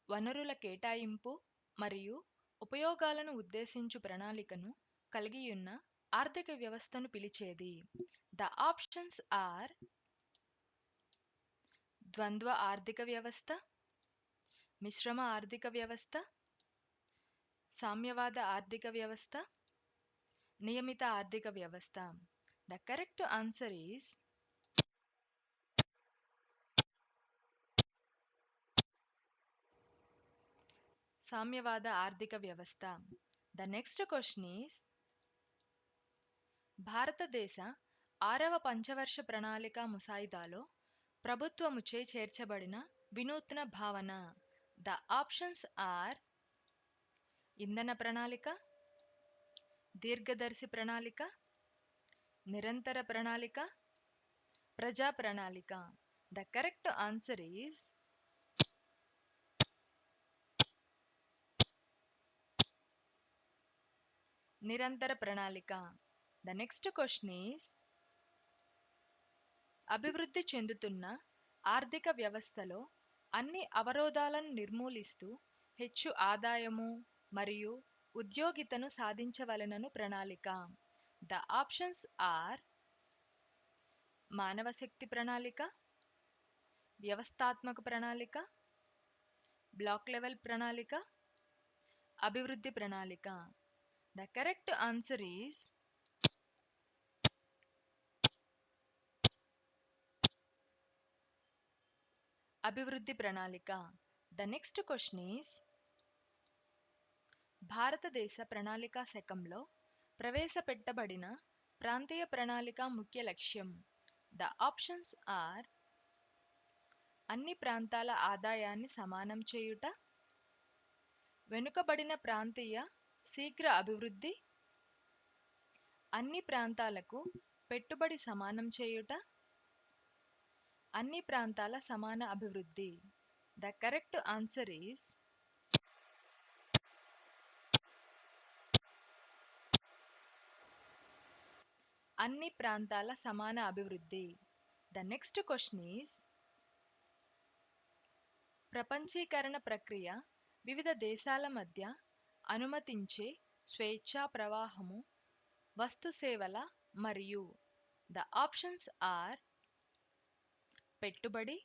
వనరుల కేటాయింపు మరియు ఉపయోగాలను ఉద్దేశించు ప్రణాళికను కలిగియున్న ఆర్థిక వ్యవస్థను పిలిచేది. ద ఆప్షన్స్ ఆర్ ద్వంద్వ ఆర్థిక వ్యవస్థ, మిశ్రమ ఆర్థిక వ్యవస్థ, సామ్యవాద ఆర్థిక వ్యవస్థ, నియమిత ఆర్థిక వ్యవస్థ. ద కరెక్ట్ ఆన్సర్ ఈస్ సామ్యవాద ఆర్థిక వ్యవస్థ. ద నెక్స్ట్ క్వశ్చన్ ఈస్ భారతదేశ 6వ పంచవర్ష ప్రణాళిక ముసాయిదాలో ప్రభుత్వముచే చేర్చబడిన వినూత్న భావన. ద ఆప్షన్స్ ఆర్ ఇంధన ప్రణాళిక, దీర్ఘదర్శి ప్రణాళిక, నిరంతర ప్రణాళిక, ప్రజా ప్రణాళిక. ద కరెక్ట్ ఆన్సర్ ఈస్ నిరంతర ప్రణాళిక. ద నెక్స్ట్ క్వశ్చన్ ఈస్ అభివృద్ధి చెందుతున్న ఆర్థిక వ్యవస్థలో అన్ని అవరోధాలను నిర్మూలిస్తూ హెచ్చు ఆదాయము మరియు ఉద్యోగితను సాధించవలెనను ప్రణాళిక. ద ఆప్షన్స్ ఆర్ మానవ శక్తి ప్రణాళిక, వ్యవస్థాత్మక ప్రణాళిక, బ్లాక్ లెవెల్ ప్రణాళిక, అభివృద్ధి ప్రణాళిక. ద కరెక్ట్ ఆన్సర్ ఈస్ అభివృద్ధి ప్రణాళిక. ద నెక్స్ట్ క్వశ్చన్ ఈస్ భారతదేశ ప్రణాళికా శకంలో ప్రవేశపెట్టబడిన ప్రాంతీయ ప్రణాళిక ముఖ్య లక్ష్యం. ద ఆప్షన్స్ ఆర్ అన్ని ప్రాంతాల ఆదాయాన్ని సమానం చేయుట, వెనుకబడిన ప్రాంతీయ శీఘ్ర అభివృద్ధి, అన్ని ప్రాంతాలకు పెట్టుబడి సమానం చేయుట, అన్ని ప్రాంతాల సమాన అభివృద్ధి. ద కరెక్ట్ ఆన్సర్ ఈస్ అన్ని ప్రాంతాల సమాన అభివృద్ధి. ద నెక్స్ట్ క్వశ్చన్ ఈస్ ప్రపంచీకరణ ప్రక్రియ వివిధ దేశాల మధ్య అనుమతించే స్వేచ్ఛా ప్రవాహము వస్తు సేవల మరియు. ద ఆప్షన్స్ ఆర్ పెట్టుబడి,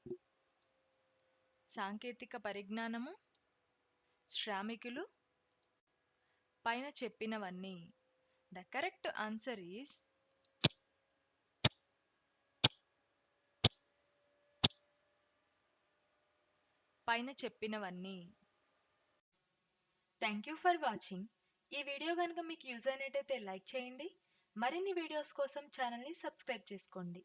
సాంకేతిక పరిజ్ఞానము, శ్రామికులు, పైన చెప్పినవన్నీ. ద కరెక్ట్ ఆన్సర్ ఈస్ పైన చెప్పినవన్నీ. Thank you for watching. ఈ వీడియో కనుక మీకు యూజ్ అయినట్టయితే లైక్ చేయండి. మరిన్ని వీడియోస్ కోసం ఛానల్ని సబ్స్క్రైబ్ చేసుకోండి.